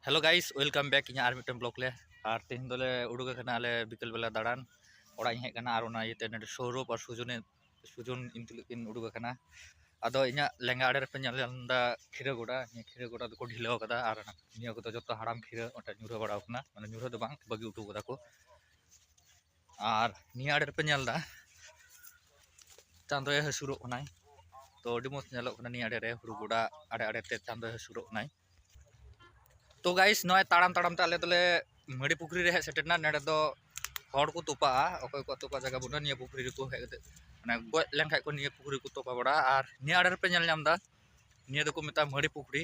Hello guys welcome back in are mitten blog ले और तेहन दोले उडुक कना आले बिकल बेला दाड़ान ओड़ा हेज कना और ओना इते नडे सौरभ और सुजन इन उडुक कना आदो इना लेंगा आड़े पे दा खीरा गोड़ा को ढिलाव कदा और निया को जतो हाड़ाम खीरा ओटा ᱧᱩᱨᱦᱟᱹ बड़ा कना माने ᱧᱩᱨᱦᱟᱹ दो बांग बागी उठू कदा को और निया आड़े पे दा चांदोय हसुरो कनाय तो अडी मस नेलो कना निया आड़े रे हुरु गोड़ा आड़े आड़े ते चांदोय हसुरो कनाय तो गाइस नय ताड़ाम ताड़ाम ते आले दोले मड़ी पुखरी रे हेज सेटरना नेडे दो हड़ को तोपा अकय को तोपा जगह बुना निया पुखरी रे को हेज माने गय लेंखाय को निया पुखरी को तोपा बड़ा और निया आड़े पे नेल नाम दा निया दो को मेता मड़ी पुखरी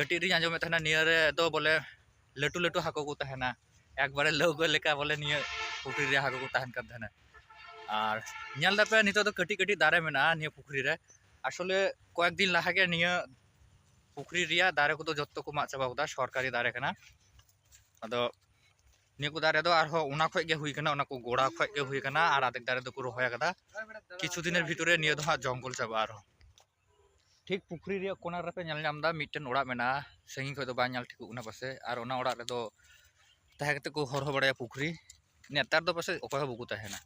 कटी री आंजो में थाना निया रे दो बोले लटू लटू हाको को तहना एकबारे लौगो लेका बोले निया पुखरी रे हाको को तहन कर थाना और नेल दापे नितो दो कटी कटी दारे मेना निया पुखरी रे आसले कयेक दिन लाहा गे निया पुखरी रिया दारे को जत्तो को माग चाबा कदा सरकारी दारे कना आदो निया को दारे दो आरो उना खय गे हुई कना उना को गोड़ा खय गे हुई कना और आधेक दारे दो को रहोय कदा किछु दिनेर भितरे निया दो हा जंगल चाबा आरो ठीक पुखरी रिया कोना रे पे नेल नाम दा मिटन ओड़ा मेना संगी खय दो बा नेल ठीक उना पासे और उना ओड़ा रे दो ताहे कते को हरहो बड़ाया पुखरी नेतार दो पासे अकय हो बकु ताहेना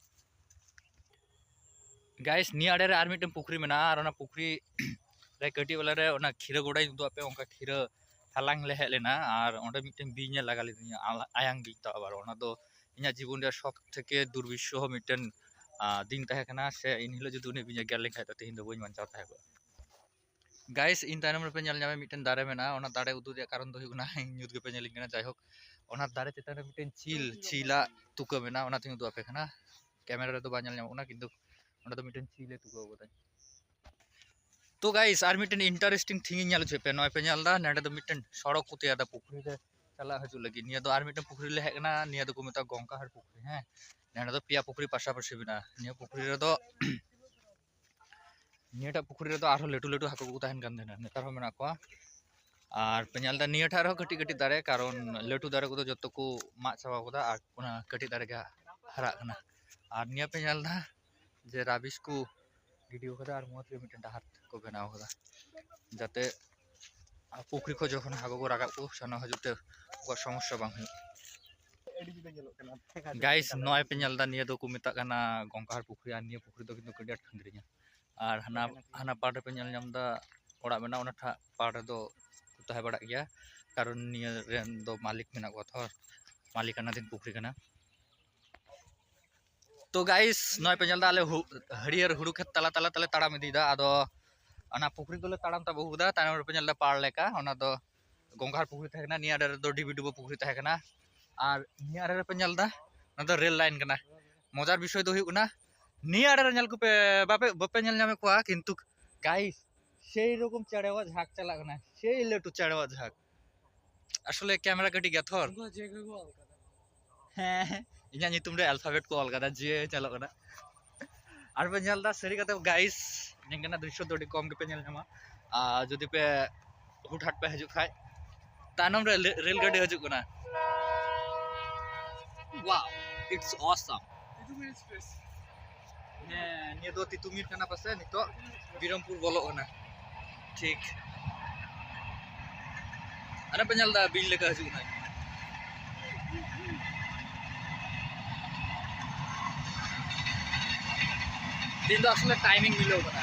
गाइस निया आड़े रे आर मिटन पुखरी मेना और उना पुखरी रे कटी वाला रे ओना खीरा गोड़ा उदु आपे ओंका खीरा हालांग ले हेज लेना और ओंडे मिटन बी ने लगा लेदिया आयांग बी ता आबार ओना दो इना जीवन रे शक थेके दुर्बिसह मिटन दिन ताहे कना से इन हिलो जुदि उनी बिnya गेल लेखाय तो तेहिन दो बइन बांचाव ताहे को गाइस इन तायनम रे पे नेल नामे मिटन दारे मेना ओना दारे उदु रे कारण दो हुना न्यूज गे पे नेलिंग कना जाय होक ओना दारे चेतान रे मिटन चिला तुका मेना ओना तिंग दो आपे कना कैमरा रे दो बा नेल नाम ओना किंतु ओना दो मिटन चिले तुका गोदा तो गाइस आर मिटन इंटरेस्टिंग थिंग नेल छेपे नय पे नेल दा नेडे दो मिटन सड़क को तैयार दा पुखरी रे चला हजु लगी निया दो आर मिटन पुखरी ले हेज कना निया दो को मेता गंका हर पुखरी हैं नेडे दो पिया पुखरी पासा पासी बिना निया पुखरी रे दो नियाटा पुखरी रे दो आरो लटू लटू हाको को ताहेन कान देना नेतार हो मेना को और पे नेल दा नियाटा रे कटी कटी दारे कारण लटू दारे को जत्तो को माग चाबा कोदा और ओना कटी दारे गे हरा कना और निया पे नेल दा जे राबिश को वीडियो कदा और मोत रे मिटन डाहार को बनाव कदा जाते पुखरी को जखन हागो को रागा को सना हजुते को समस्या बांग गाइस नय पे नेल दा निया दो को मेता कना गंकार पुखरी और निया पुखरी दो किंतु कडिया ठंगरिया और हाना पाड़ रे पे नेल नाम दा ओड़ा मेना ओना ठा पाड़ रे दो ताहे बड़ा गया कारण निया रेन दो मालिक मेना को थर मालिकाना दिन पुखरी कना तो गाइस नय पे नेल दा आले हरियर हुड़ू खेत तला तला तले ताड़ाम इदीदा आदो अना पुखरी दोले ताड़ाम ता बहुदा तायम रे पे नेल दा पाड़ लेका ओना दो गंगार पुखरी ताहे कना निया रे दो डिबी डुबो पुखरी ताहे कना और निया रे पे नेल दा ना दो रेल लाइन कना मजार विषय दो हुई कना निया रे नेल को पे बापे बापे नेल नामे कोआ किंतु गाइस सेई रकम चढ़ेवा झाक चला कना सेई लटू चढ़ेवा झाक আসলে ক্যামেরা কাটি গে থর হ্যাঁ ইয়া নিতুম রে অ্যালফাবেট को अलगा दा जे चलो कना আর पे नेल दा सरी कते गाइस निंगना दृश्य दोडी कम के पे नेल नामा जदि पे हुटहाट पे हजु खाय तानम रे रेल गाड़ी हजु कना वाओ इट्स ऑसम ᱦᱮᱸ ᱱᱤᱭᱟᱹ ᱫᱚ ᱛᱤᱛᱩᱢᱤᱨ ᱠᱟᱱᱟ ᱯᱟᱥᱮ ᱱᱤᱛᱚᱜ ᱵᱤᱨᱚᱢᱯᱩᱨ ᱵᱚᱞᱚᱜ ᱠᱟᱱᱟ ᱴᱷᱤक ᱟᱨ ᱯᱮ ᱧᱮᱞ ᱫᱟ ᱵᱤᱧ ᱞᱮᱠᱟ ᱦᱤᱡᱩᱜ ᱠᱟᱱᱟ ᱫᱤᱱ ᱫᱚ ᱟᱥᱚᱞᱮ ᱴᱟইमिंग मिलाव ᱠᱟᱱᱟ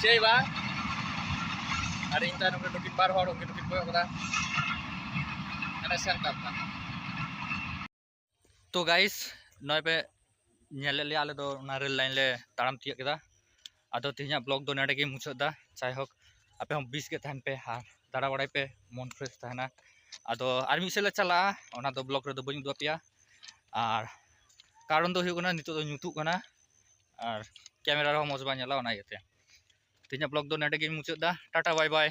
সেই বা আর ᱤᱧ ᱛᱟᱭᱱᱚᱢ ᱨᱮ ᱱᱩᱠᱤᱱ ᱵᱟᱨ ᱦᱚᱲ ᱩᱱᱠᱤᱱ ᱠᱚᱭᱚᱜ ᱠᱟᱫᱟ ᱟᱨ ᱥᱮᱱ ᱠᱟᱯ तो गाइस नय पे नेले ले आले दो ना रेल लाइन ले ताड़ाम तिया केदा आदो तिहिया ब्लॉग दो नेडे गे मुचाद दा जाय होक आपे हम 20 के तहन पे हार दाड़ा बड़ाई पे मन फ्रेश तहना आदो आर मिसे ले चला ओना दो ब्लॉग रे दो बइन दो पिया और कारण दो हुई नितो दो ᱧᱩᱛᱩᱜ कना और कैमरा रे मज बा नेला ओना इते तिहिया ब्लॉग दो नेडे गे मुचाद दा टाटा बाय बाय।